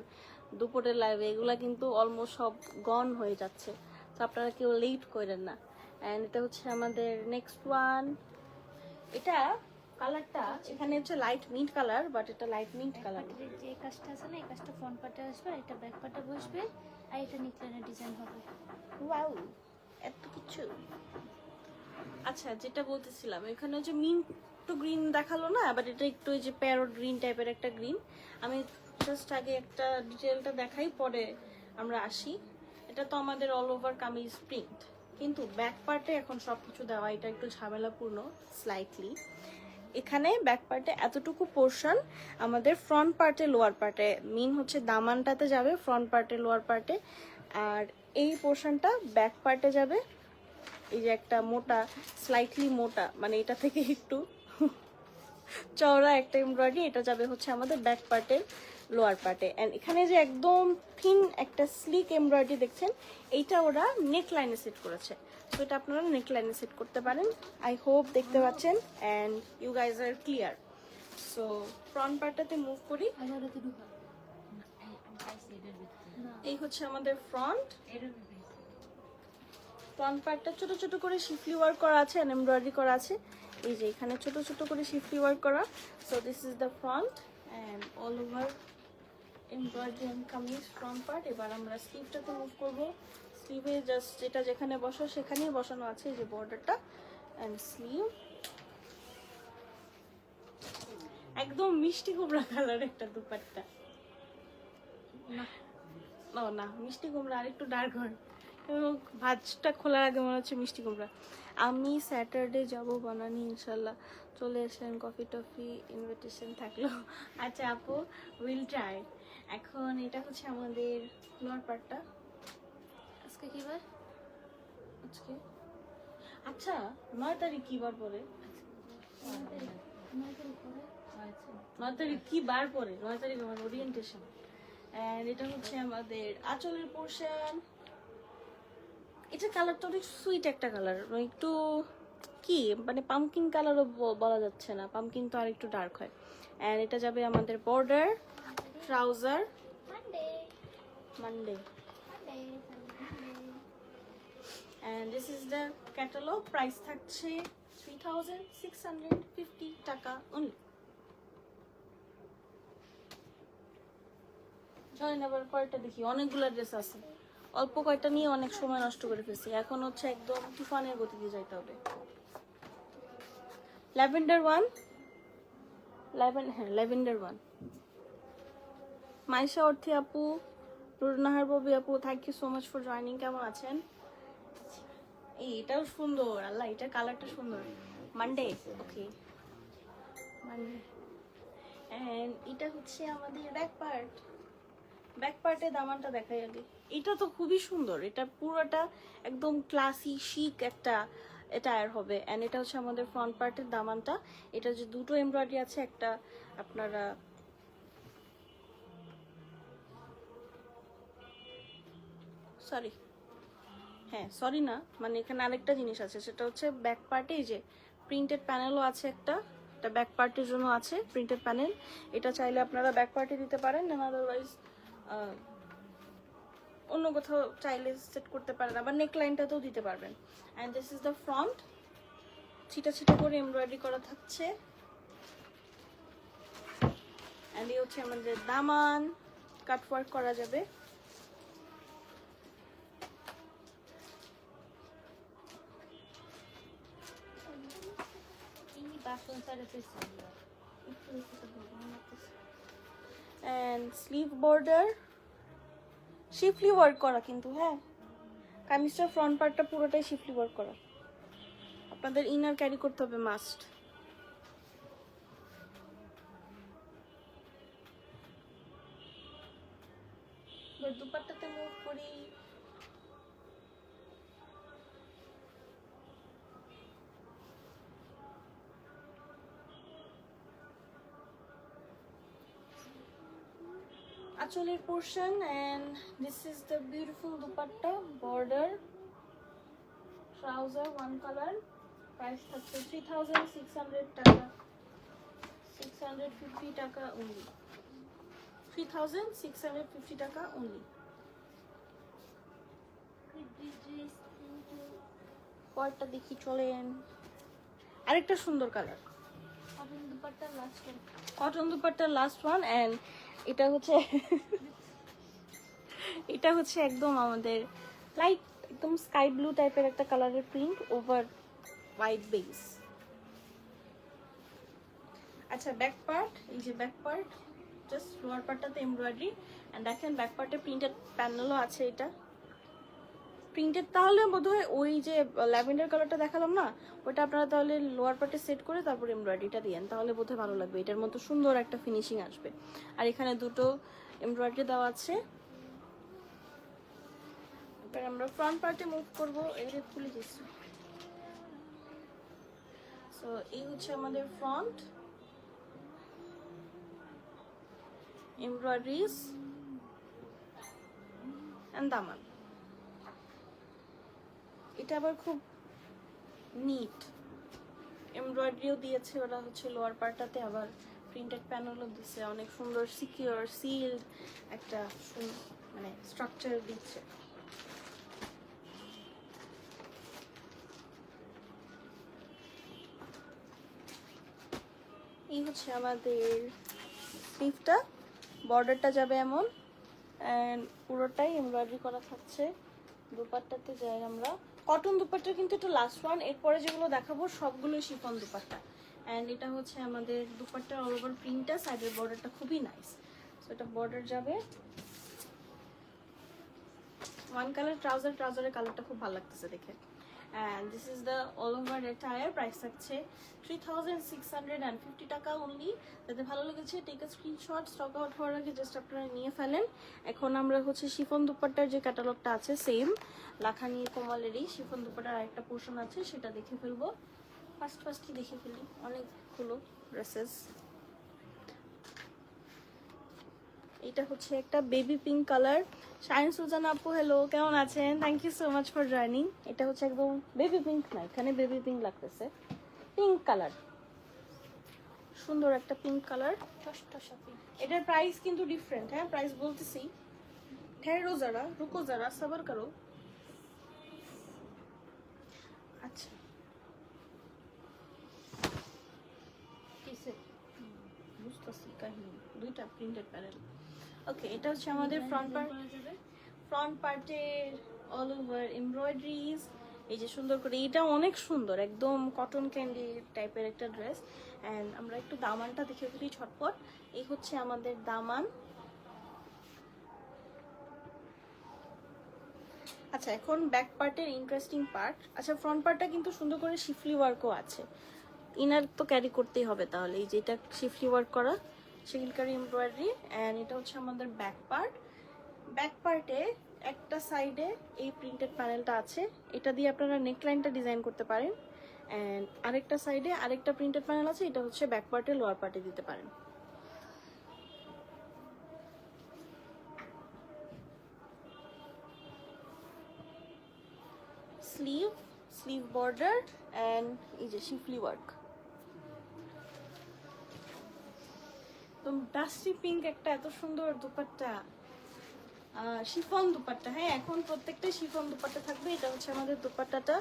দুপুরের লাইভে, এগুলা কিন্তু অলমোস্ট সব গন হয়ে যাচ্ছে, তো আপনারা কেউ লেট করেন না। অ্যান্ড এটা হচ্ছে আমাদের নেক্সট ওয়ান। এটা কালারটা এখানে হচ্ছে লাইট মিন্ট কালার, বাট এটা লাইট মিন্ট কালার। যে কাজটা আছে না, এই কাজটা ফ্রন্ট পার্টে আসবে, আর এটা ব্যাক পার্টে বসবে, আর এটা নেকলাইনের ডিজাইন হবে। ওয়াও, এত কিছু। আচ্ছা, যেটা বলতেছিলাম, এখানে যে মিন্ট টু গ্রিন দেখালো না, বাট এটা একটু ওই যে প্যারট গ্রিন টাইপের একটা গ্রিন। আমি জাস্ট আগে একটা ডিটেলটা দেখাই, পরে আমরা আসি। এটা তো আমাদের অল ওভার কামিজ প্রিন্ট, কিন্তু ব্যাক পার্টে এখন সবকিছু দেওয়া, এটা একটু ঝামেলাপূর্ণ স্লাইটলি। এখানে ব্যাক পার্টে এতটুকু পোর্শন আমাদের ফ্রন্ট পার্টে লোয়ার পার্টে, মিন হচ্ছে দামানটাতে যাবে ফ্রন্ট পার্টে লোয়ার পার্টে, আর এই পোর্শনটা ব্যাক পার্টে যাবে। এই যে একটা মোটা, স্লাইটলি মোটা, মানে এটা থেকে একটু চওড়া একটা এমব্রয়ডারি, এটা যাবে হচ্ছে আমাদের ব্যাক পার্টের লোয়ার পার্টে। অ্যান্ড এখানে যে একদম থিন একটা স্লিক এমব্রয়ডারি দেখছেন, এইটা ওরা নেক লাইনে সেট করেছে, তো এটা আপনারা নেক লাইনে সেট করতে পারেন। আই হোপ দেখতে পাচ্ছেন and you guys are clear. So front পার্টটাতে মুভ করি। এই হচ্ছে আমাদের ফ্রন্ট পার্টটা, ছোট ছোট করে শিফলি ওয়ার্ক করা আছে, এমব্রয়ডারি করা আছে, এই যে এখানে ছোট ছোট করে শিফলি ওয়ার্ক করা। So this is the front and all over embroidery and kameez front part. এবার আমরা স্লিভটাতে মুভ করবো। স্লিভে জাস্ট যেটা যেখানে বসা সেখানেই বসানো আছে, এই যে বর্ডারটা অ্যান্ড স্লিভ। একদম মিষ্টি কুমড়া কালার একটা দুপাট্টা, না মিষ্টি কুমড়া আর একটু ডার্ক হয়, এবং ভাজটা খোলার আগে মনে হচ্ছে মিষ্টি কুমড়া। আমি স্যাটারডে যাব বানানি, ইনশাল্লাহ চলে আসেন, কফি টফি ইনভিটেশন থাকলো। আচ্ছা আপু, উইল ট্রাই। এখন এটা হচ্ছে আমাদের লোয়ার পার্টটা। আজকে কি বার? আজকে আচ্ছা 9 তারিখ কি বার পরে? 9 তারিখ কি বার পরে? 9 তারিখ আমার ওরিয়েন্টেশন। এন্ড এটা হচ্ছে আমাদের আঁচলের পোর্শন। এটা কালারটা অনেক সুইট একটা কালার, একটু কি মানে পামকিন কালারও বলা যাচ্ছে না, পামকিন তো আর একটু ডার্ক হয়। এন্ড এটা যাবে আমাদের border, trouser, Monday. And this is the catalog. Price থাকছে 3650 টাকা only. চলেন আবার কয়টা দেখি, অনেকগুলো ড্রেস আছে, অল্প কয়টা নিয়ে অনেক সময় নষ্ট করে ফেলছি। এখন হচ্ছে একদম তুফানের গতিতে যাইতে হবে। Lavender one, lavender one. Maisha Orthi আপু, রুরনাহার ববি আপু, thank you so much for joining. কেমন আছেন? এটাও সুন্দর, আল্লাহ এটা কালারটা সুন্দর। Monday, okay Monday. এন্ড এটা হচ্ছে আমাদের ব্যাক পার্ট। ব্যাক পার্টে দামানটা দেখাই আগে। এটা তো খুবই সুন্দর, এটা পুরোটা একদম ক্লাসি শিক একটা অ্যাটায়ার হবে। এন্ড এটা হচ্ছে আমাদের ফ্রন্ট পার্টের দামানটা। এটা যে দুটো এমব্রয়ডারি আছে, একটা আপনারা সরি, হ্যাঁ সরি না, মানে এখানে আরেকটা জিনিস আছে, সেটা হচ্ছে ব্যাক পার্টে এই যে প্রিন্টেড প্যানেলও আছে একটা, এটা ব্যাক পার্টের জন্য আছে প্রিন্টেড প্যানেল। এটা চাইলে আপনারা ব্যাক পার্টে দিতে পারেন, না আদারওয়াইজ অন্য কোথাও চাইলে সেট করতে পারেন, আবার নেক লাইনটাতেও দিতে পারবেন। And this is the front, ছিটা ছিটা করে এমব্রয়ডারি করা থাকছে। অ্যান্ড এই হচ্ছে আমাদের দামান, কাট ওয়ার্ক করা যাবে। and sleeve border শিফলি ওয়ার্ক করা, কিন্তু হ্যাঁ কামিজটার ফ্রন্ট পার্টটা পুরোটাই শিফলি ওয়ার্ক করা। আপনাদের ইনার ক্যারি করতে হবে মাস্ট। দুপাট্টাতে মুভ করি। আঁচলের portion, and this is the beautiful dupatta, border, trouser one color, price থাকছে 3600 টাকা, 650 টাকা অনলি, 3650 টাকা অনলি। পরটা দেখি চলেন, আরেকটা সুন্দর colour, cotton dupatta last cotton দুপাট্টার লাস্ট ওয়ান। এন্ড এটা হচ্ছে এটা হচ্ছে একদম আমাদের লাইট একদম স্কাই ব্লু টাইপের একটা কালারের প্রিন্ট ওভার হোয়াইট বেস। আচ্ছা ব্যাক পার্ট, এই যে ব্যাক পার্ট, জাস্ট লোয়ার পার্টটাতে এমব্রয়ডারি এন্ড দেখেন ব্যাক পার্টে প্রিন্টেড প্যানেলও আছে। এটা প্রিন্টেড, তাহলে বোধহয় ওই যে ল্যাভেন্ডার কালারটা দেখালাম না, ওটা আপনারা তাহলে লোয়ার পার্টে সেট করে তারপর এমব্রয়ডারিটা দিয়েন, তাহলে বোধহয় ভালো লাগবে, এটার মতো সুন্দর একটা ফিনিশিং আসবে। আর এখানে দুটো এমব্রয়ডারি দেওয়া আছে। এবার আমরা ফ্রন্ট পার্টে মুভ করব, এটা খুলে দিচ্ছি। সো এই হচ্ছে আমাদের ফ্রন্ট, এমব্রয়ডারিজ এন্ড দামান। এটা আবার খুব নিট, এমব্রয়ডারিও দিয়েছে ওরা হচ্ছে লোয়ার পার্টটাতে, আবার প্রিন্টেড প্যানেলও দিচ্ছে, অনেক সুন্দর সিকিউর সিলড একটা মানে স্ট্রাকচার দিচ্ছে। এই হচ্ছে আমাদের স্লিভটা, বর্ডারটা যাবে এমন এন্ড পুরোটাই এমব্রয়ডারি করা থাকছে। দুপাট্টাতে যাই আমরা, কটন দুপাট্টা কিন্তু এটা লাস্ট ওয়ান, এরপরে যেগুলো দেখাবো সবগুলো শিফন দুপাট্টা। এন্ড এটা হচ্ছে আমাদের দুপাট্টার অল ওভার প্রিন্টটা, সাইডের বর্ডারটা খুবই নাইস। সো এটা বর্ডার যাবে ওয়ান কালার, ট্রাউজারের কালারটা খুব ভালো লাগতেছে দেখে। And this is the all over attire, price থাকছে 3650 টাকা অনলি। যাতে ভালো লেগেছে take a screenshot, stock out হওয়ার আগে জাস্ট আপনারা নিয়ে ফেলেন। এখন আমরা হচ্ছে শিফন দুপাট্টার যে ক্যাটালগটা আছে সেম লাখানি কোমালেরই শিফন দুপাট্টার আরেকটা পোর্শন আছে, সেটা দেখে ফেলবো। ফার্স্টই দেখে ফেলি, অনেকগুলো ড্রেসেস। এটা হচ্ছে একটা baby pink colour. Shine Suzan আপু হ্যালো, কেমন আছেন? Thank you so much for joining. এটা হচ্ছে একদম বেবি পিঙ্ক না, এখানে বেবি পিঙ্ক লাগতেছে, পিঙ্ক কালার, সুন্দর একটা পিঙ্ক কালার। এটার প্রাইস কিন্তু ডিফারেন্ট, হ্যাঁ প্রাইস বলতেছি। ঠেরো যারা, রুকো যারা, সবার করো। আচ্ছা বুঝতেছি কাহিনী, দুইটা প্রিন্টেড প্যানেল। ওকে, এটা হচ্ছে আমাদের ফ্রন্ট পার্টের অল ওভার এমব্রয়ডারিজ, এই যে সুন্দর করে, এটা অনেক সুন্দর, একদম কটন ক্যান্ডি টাইপের একটা ড্রেস। অ্যান্ড আমরা একটু দামানটা দেখে ফেলি ছটপট। এই হচ্ছে আমাদের দামান। আচ্ছা এখন ব্যাক পার্টের ইন্টারেস্টিং পার্ট। আচ্ছা ফ্রন্ট পার্টটা কিন্তু সুন্দর করে শিফলি ওয়ার্কও আছে, ইনার তো ক্যারি করতেই হবে, তাহলে এই যে এটা শিফলি ওয়ার্ক করা শিলকারি এমব্রয়ডারি। অ্যান্ড এটা হচ্ছে আমাদের ব্যাক পার্ট। ব্যাক পার্টে একটা সাইডে এই প্রিন্টেড প্যানেলটা আছে, এটা দিয়ে আপনারা নেকলাইনটা ডিজাইন করতে পারেন। অ্যান্ড আরেকটা সাইডে আরেকটা প্রিন্টেড প্যানেল আছে, এটা হচ্ছে ব্যাক পার্টে লোয়ার পার্টে দিতে পারেন। স্লিভ বর্ডার অ্যান্ড এই যে শিফলি ওয়ার্ক, একদম ডাস্টি পিঙ্ক একটা এত সুন্দর দুপাট্টা, শিফন দুপাট্টা। হ্যাঁ এখন প্রত্যেকটা শিফন দুপাট্টা থাকবে। এটা হচ্ছে আমাদের দুপাট্টাটা।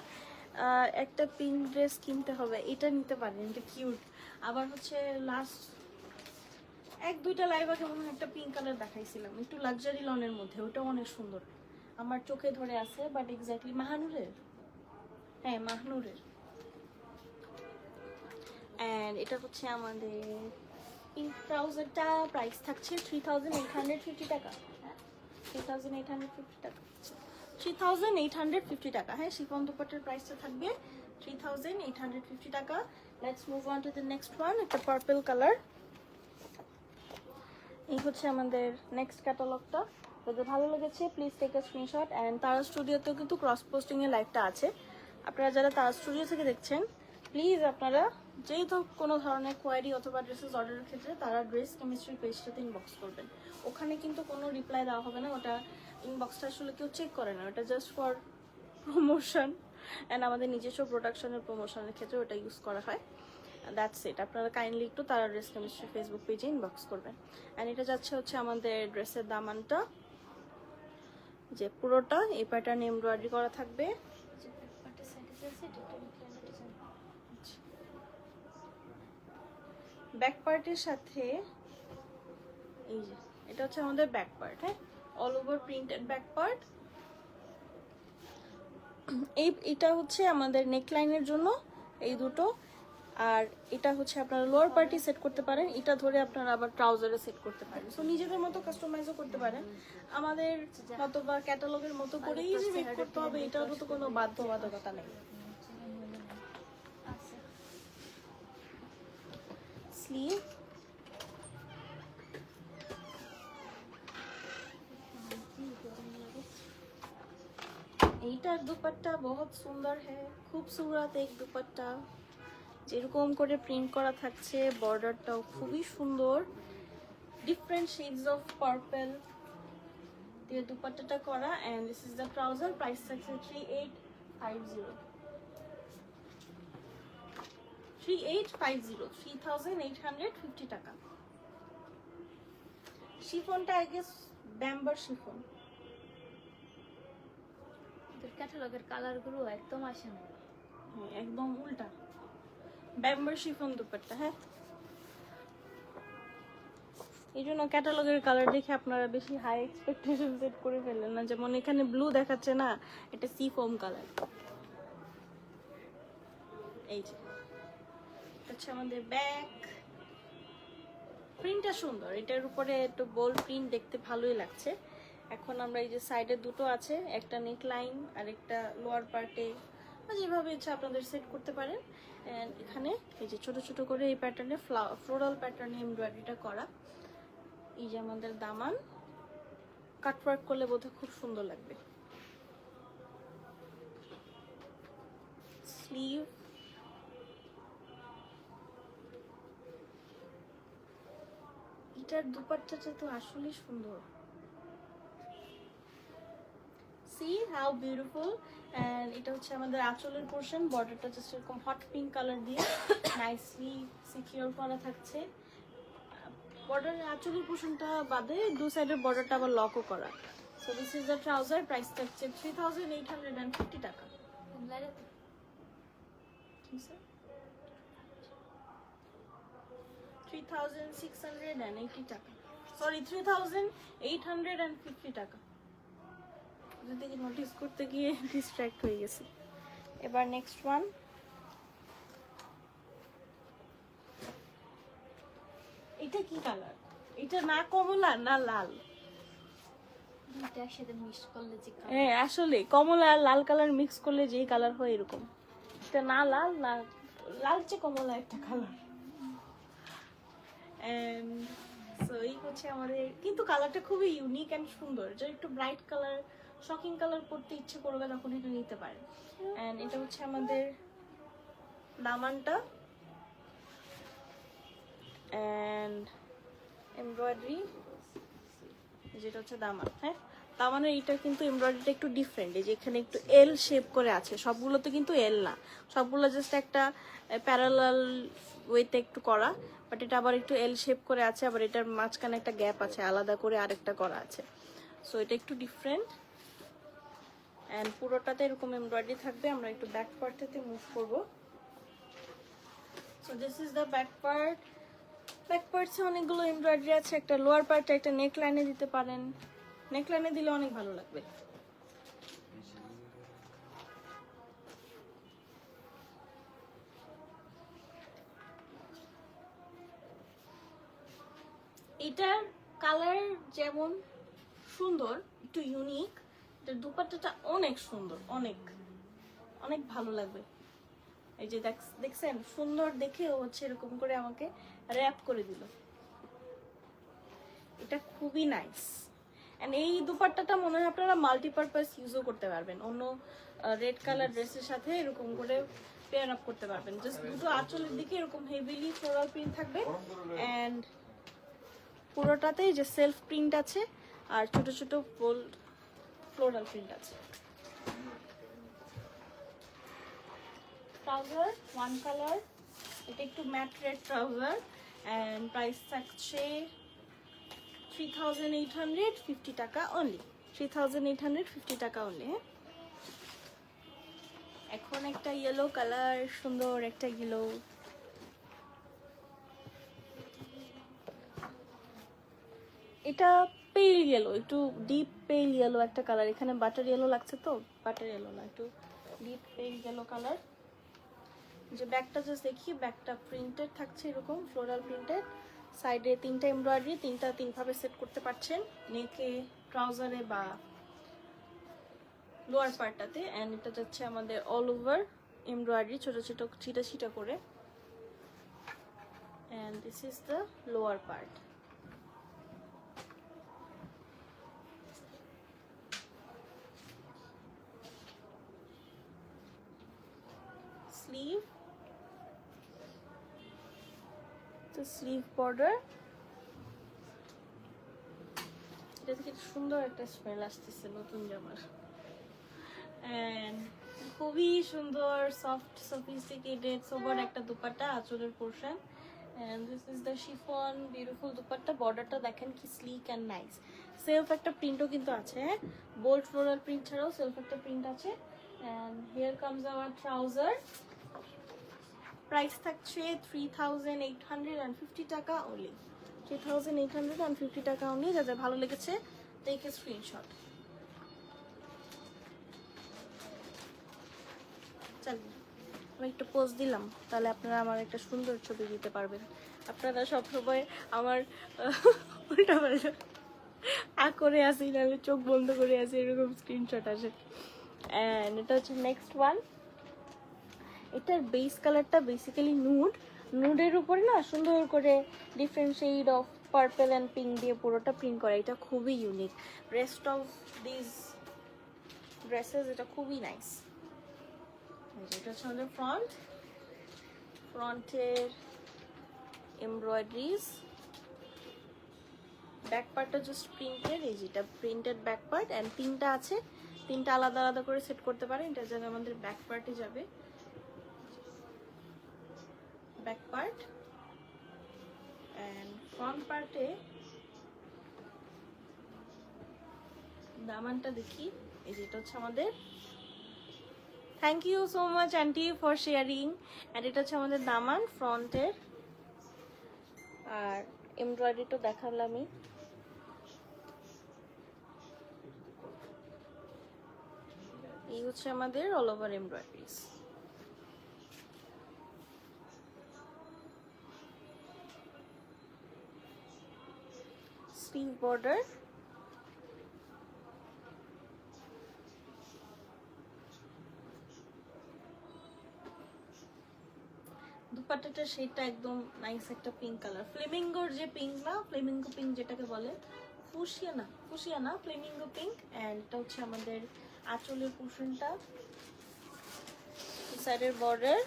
একটা পিঙ্ক ড্রেস কিনতে হবে, এটা নিতে পারেন, এটা কিউট। আবার হচ্ছে লাস্ট এক দুইটা লাইভ আগে মনে হয় একটা পিঙ্ক কালার দেখাইছিলাম, একটু লাক্সারি লনের মধ্যে, ওটাও অনেক সুন্দর, আমার চোখে ধরে আছে, বাট এক্স্যাক্টলি মাহানুরের, হ্যাঁ মাহনুরের। অ্যান্ড এটা হচ্ছে আমাদের পিঙ্ক ট্রাউজারটা, প্রাইস থাকছে 3850 টাকা। 3850 টাকা, 3850 টাকা। হ্যাঁ শিফন দুপাট্টার প্রাইসটা থাকবে 3850 টাকা। Let's move on to the next one, একটা পার্পল কালার। এই হচ্ছে আমাদের নেক্সট ক্যাটালগটা। যদি ভালো লেগেছে please take a screenshot. And তারা স্টুডিওতেও কিন্তু ক্রস পোস্টিংয়ের লাইভটা আছে, আপনারা যারা তারা স্টুডিও থেকে দেখছেন প্লিজ আপনারা যেহেতু কোনো ধরনের কোয়ারি অথবা ড্রেসেস অর্ডারের ক্ষেত্রে তারা ড্রেস কেমিস্ট্রি পেজটাতে ইনবক্স করবেন। ওখানে কিন্তু কোনো রিপ্লাই দেওয়া হবে না, ওটা ইনবক্সটা আসলে কেউ চেক করে না, ওটা জাস্ট ফর প্রমোশন। অ্যান্ড আমাদের নিজস্ব প্রোডাকশনের প্রমোশনের ক্ষেত্রে ওটা ইউজ করা হয়। That's it. আপনারা কাইন্ডলি একটু তারা ড্রেস কেমিস্ট্রি ফেসবুক পেজে ইনবক্স করবেন। অ্যান্ড এটা যাচ্ছে হচ্ছে আমাদের ড্রেসের দামানটা, যে পুরোটা এই প্যাটার্ন এমব্রয়ডারি করা থাকবে। যে ব্যাক পার্টের সাইডে আছে এটা একটা নেকলাইনের ডিজাইন। ব্যাক পার্টের সাথে এই যে এটা হচ্ছে আমাদের ব্যাক পার্ট, হ্যাঁ, all over printed back part. এটা হচ্ছে আমাদের নেকলাইনের জন্য এই দুটো, আর এটা হচ্ছে আপনারা লোয়ার পার্টি সেট করতে পারেন, এটা ধরে আপনারা আবার ট্রাউজারে সেট করতে পারেন। সো নিজেদের মতো কাস্টমাইজও করতে পারেন, আমাদের মতো বা ক্যাটালগের মতো করেই যে মেক করতে হবে এটার তো কোনো বাধ্যবাধকতা নেই। আচ্ছা স্লিভ, এইটার দুপাট্টা বহুত সুন্দর হ্যাঁ, খুবসুরত এক দুপাট্টা, যেরকম করে প্রিন্ট করা থাকছে, বর্ডারটাও খুবই সুন্দর, ডিফারেন্ট শেডস অফ পার্পল দিয়ে দুপাট্টাটা করা। And this is the trouser, price থাকছে 3850 3850 টাকা। শিফনটা আই গেস ব্যাম্বার শিফন। ওদের ক্যাটালগের কালারগুলো একদম আসে না। হ্যাঁ একদম উল্টা, ব্যাম্বার শিফন দুপাট্টা। হ্যাঁ, এই জন্য ক্যাটালগের কালার দেখে আপনারা বেশি হাই এক্সপেকটেশন সেট করে ফেলেন না। যেমন এখানে ব্লু দেখাচ্ছে না, এটা সি ফোম কালার। এই যে হচ্ছে আমাদের ব্যাক প্রিন্টটা সুন্দর, এটার উপরে একটু বোল্ড প্রিন্ট দেখতে ভালোই লাগছে। এখন আমরা এই যে সাইডে দুটো আছে, একটা নেক লাইন আর একটা লোয়ার পার্টে যেভাবে ইচ্ছা আপনাদের সেট করতে পারেন। এন্ড এখানে এই যে ছোট ছোট করে এই প্যাটার্নে ফ্লোরাল প্যাটার্নে এমব্রয়ডারিটা করা। এই যে আমাদের দামান, কাটওয়ার্ক করলে বোধহয় খুব সুন্দর লাগবে। স্লিভ, এটার দুপাট্টাটা তো আসলেই সুন্দর। C how beautiful. এন্ড এটা হচ্ছে আমাদের আঁচলের পোর্শন, বর্ডারটা জাস্ট এরকম হট পিঙ্ক কালার দিয়ে নাইসলি সিকিউর করা থাকছে। বর্ডারের আঁচলের পোর্শনটা বাদে দু সাইডের বর্ডারটা আবার লকও করা। So this is the trouser, price থাকছে 3850 টাকা। লাইলে তো 3680 টাকা, সরি 3850 টাকা। যদি নোটিস করতে গিয়ে ডিস্ট্র্যাক্ট হয়ে গেছি। এবার নেক্সট ওয়ান, এটা কি কালার? এটা না কমলা না লাল। দুইটা একসাথে মিক্স করলে যে কালার। হ্যাঁ আসলে কমলা আর লাল কালার মিক্স করলে যেই কালার হয় এরকম। এটা না লাল না লালচে কমলা একটা কালার। এন্ড সো এই হচ্ছে আমাদের, কিন্তু কালারটা খুবই ইউনিক এন্ড সুন্দর। যে একটু ব্রাইট কালার, শকিং কালার পরতে ইচ্ছে করবে তখন এটা নিতে পারেন। এন্ড এটা হচ্ছে আমাদের দামানটা এন্ড এমব্রয়ডারি, যেটা হচ্ছে দামান। হ্যাঁ, দামানের এইটা কিন্তু এমব্রয়ডারিটা একটু ডিফারেন্ট, এই যে এখানে একটু এল শেপ করে আছে, সবগুলোতে কিন্তু এল না, সবগুলো জাস্ট একটা প্যারালাল ওয়েতে একটু করা, বাট এটা আবার একটু এল শেপ করে আছে, আবার এটার মাঝখানে একটা গ্যাপ আছে, আলাদা করে আরেকটা করা আছে। সো এটা একটু ডিফারেন্ট। অ্যান্ড পুরোটাতে এরকম এমব্রয়ডারি থাকবে। আমরা একটু ব্যাক পার্টটাতে মুভ করবো। So this is the back part. Back পার্টসে অনেকগুলো এমব্রয়ডারি আছে, একটা লোয়ার পার্টে একটা নেক লাইনে দিতে পারেন, নেক লাইনে দিলে অনেক ভালো লাগবে। এটার কালার যেমন সুন্দর, একটু ইউনিক, এটার দুপাট্টাটা অনেক সুন্দর, অনেক অনেক ভালো লাগবে। এই যে দেখছেন, সুন্দর দেখেও হচ্ছে এরকম করে আমাকে র্যাপ করে দিল, এটা খুবই নাইস। এন্ড এই দুপাট্টাটা মনে হয় আপনারা মাল্টিপারপাস ইউজও করতে পারবেন, অন্য রেড কালার ড্রেসের সাথে এরকম করে পেয়ার আপ করতে পারবেন। জাস্ট দুটো আঁচলের দিকে এরকম হেভিলি ফ্লোরাল প্রিন্ট থাকবে, এন্ড পুরোটাতেই যে সেলফ প্রিন্ট আছে আর ছোট ছোট বোল্ড ফ্লোরাল প্রিন্ট আছে। ট্রাউজার ওয়ান কালার, এটা একটু matte red trouser and price থাকছে 3850 টাকা অনলি, 3850 টাকা অনলি। হ্যাঁ, এখন একটা ইয়েলো কালার, সুন্দর একটা ইয়েলো, এটা পেল ইয়েলো, একটু ডিপ পেল ইয়েলো একটা কালার, এখানে বাটার ইয়েলো লাগছে তো, বাটার ইয়েলো না, একটু ডিপ পেল ইয়েলো কালার। যে ব্যাগটা জাস্ট দেখি, ব্যাগটা প্রিন্টেড থাকছে এরকম ফ্লোরাল প্রিন্টেড, সাইডে তিনটা এমব্রয়ডারি, তিনভাবে সেট করতে পারছেন, নেকে, ট্রাউজারে বা লোয়ার পার্টটাতে। অ্যান্ড এটা যাচ্ছে আমাদের অল ওভার এমব্রয়ডারি, ছোট ছোট ছিটা ছিটা করে। And this is the lower part. Sleeve, তো স্লিভ বর্ডার, এটা থেকে সুন্দর একটা স্মেল আসতেছে নতুন জামার। এন্ড খুবই সুন্দর সফট সফিস্টিকেটেড সোবার একটা দুপাট্টা, আঁচলের portion. And this is the chiffon beautiful dupatta. বর্ডারটা দেখেন কি স্লিক এন্ড নাইস। সেলফ একটা প্রিন্টও কিন্তু আছে, হ্যাঁ, বোল্ড ফ্লোরাল প্রিন্ট ছাড়াও সেলফ একটা প্রিন্ট আছে। And here comes our trouser, price থাকছে 3850 টাকা অনলি, 3850 টাকা অনলি। যাদের ভালো লেগেছে টেক এ স্ক্রিনশট। চলুন আমি একটু পোজ দিলাম, তাহলে আপনারা আমার একটা সুন্দর ছবি দিতে পারবেন। আপনারা সবসময় আমার উল্টা পাল্টা করে আসি, নাহলে চোখ বন্ধ করে আসি, এরকম স্ক্রিনশট আসে। অ্যান্ড এটা হচ্ছে নেক্সট ওয়ান। এটার বেস কালারটা বেসিক্যালি নুডের উপরে না সুন্দর করে different shade of purple and pink দিয়ে পুরোটা প্রিন্ট করা। এটা খুবই unique, rest of this dresses এটা খুবই নাইস। এটা হচ্ছে আমাদের ফ্রন্টের এমব্রয়ডারিজ, ব্যাক পার্টটা জাস্ট প্রিন্টেড, এই যেটা প্রিন্টেড ব্যাক পার্ট। অ্যান্ড তিনটা আছে, তিনটা আলাদা আলাদা করে সেট করতে পারেন। এটা যাবে আমাদের ব্যাক পার্টে যাবে, ব্যাক পার্ট। অ্যান্ড ফ্রন্ট পার্টে দামানটা দেখি, এই যেটা হচ্ছে আমাদের, thank you so much aunty for sharing. And এটা হচ্ছে আমাদের দামান ফ্রন্টের। আর এমব্রয়ডারিটা দেখালামই, এই হচ্ছে আমাদের all over embroideries. Sleeve border, দুপাট্টাটা সেটা একদম নাইস একটা পিঙ্ক কালার, ফ্লেমিঙ্গোর যে পিঙ্ক না, ফ্লেমিঙ্গো পিঙ্ক যেটাকে বলে, ফুসিয়ানা ফ্লেমিঙ্গো পিঙ্ক। অ্যান্ড এটা হচ্ছে আমাদের আঁচলের পোর্শনটা, সাইডের border,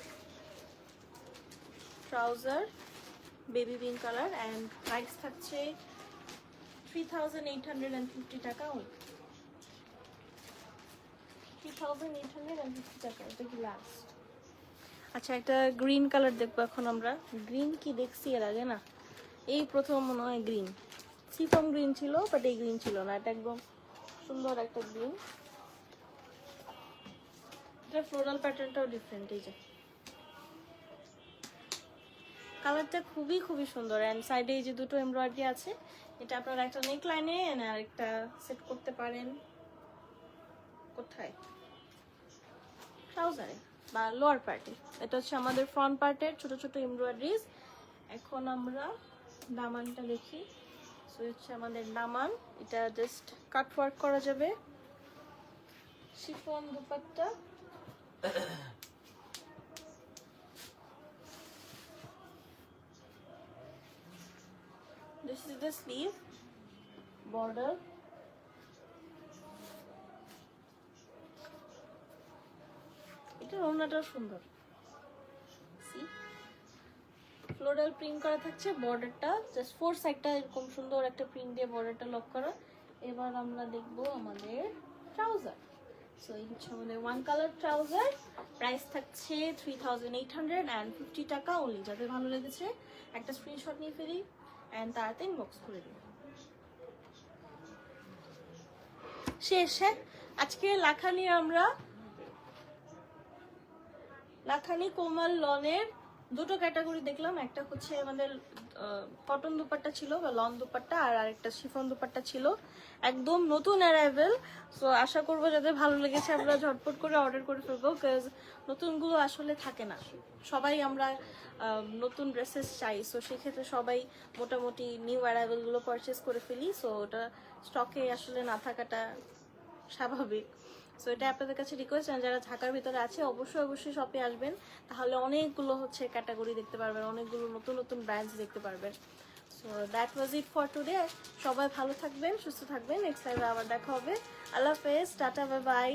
trouser baby pink colour. And price থাকছে 3850 টাকা, 3850 টাকা। এটা কি লাস্ট? আচ্ছা, একটা গ্রিন কালার দেখবো এখন আমরা। গ্রিন কি দেখছি এর আগে? না, এই প্রথম মনে হয় গ্রিন। সিফম গ্রিন ছিল, বাট এই গ্রিন ছিল না। এটা একদম সুন্দর একটা গ্রিন, এটা ফ্লোরাল প্যাটার্নটাও ডিফারেন্ট। এই যে কালারটা খুবই খুবই সুন্দর। অ্যান্ড সাইডে এই যে দুটো এমব্রয়ডারি আছে, এটা আপনারা একটা নেক লাইনে আর একটা সেট করতে পারেন কোথায়, ট্রাউজারে বা লোয়ার পার্টে। এটা হচ্ছে আমাদের ফ্রন্ট পার্টের ছোট ছোট এমব্রয়ডারিজ। এখন আমরা দামানটা দেখি। সো হচ্ছে আমাদের দামান, এটা জাস্ট কাট ওয়ার্ক করা যাবে, chiffon dupatta. This is the sleeve, border, এটা ওড়নাটা সুন্দর, see ফ্লোরাল প্রিন্ট করা থাকছে। বর্ডারটা জাস্ট ফোর সাইডটা এরকম সুন্দর একটা প্রিন্ট দিয়ে বর্ডারটা লক করা। এবার আমরা দেখব আমাদের ট্রাউজার। সো এই হচ্ছে আমাদের ওয়ান কালার ট্রাউজার, প্রাইস থাকছে 3850 টাকা অনলি। যাদের ভালো লেগেছে একটা স্ক্রিনশট নিয়ে ফেলি অ্যান্ড তাড়াতাড়ি ইনবক্স করে দিই। শেষে আজকে লাখানি আমরা লাখানি কোমাল লনের দুটো ক্যাটাগরি দেখলাম। একটা হচ্ছে আমাদের কটন দুপাট্টা ছিল বা লন দুপাট্টা, আর আরেকটা শিফন দুপাট্টা ছিল, একদম নতুন অ্যারাইভেল। সো আশা করবো যাদের ভালো লেগেছে আমরা ঝটপট করে অর্ডার করে ফেলবো, বিকজ নতুনগুলো আসলে থাকে না। সবাই আমরা নতুন ড্রেসেস চাই, সো সেক্ষেত্রে সবাই মোটামুটি নিউ অ্যারাইভেলগুলো পারচেস করে ফেলি। সো ওটা স্টকে আসলে না থাকাটা স্বাভাবিক। সো এটা আপনাদের কাছে রিকোয়েস্ট, যারা ঢাকার ভিতরে আছে অবশ্যই শপে আসবেন, তাহলে অনেকগুলো হচ্ছে ক্যাটাগরি দেখতে পারবেন, অনেকগুলো নতুন নতুন ব্র্যান্ডস দেখতে পারবেন। So that was it for today. সবাই ভালো থাকবেন, সুস্থ থাকবেন, নেক্সট টাইমে আবার দেখা হবে। আল্লাহ হাফেজ, টাটা, বাই বাই।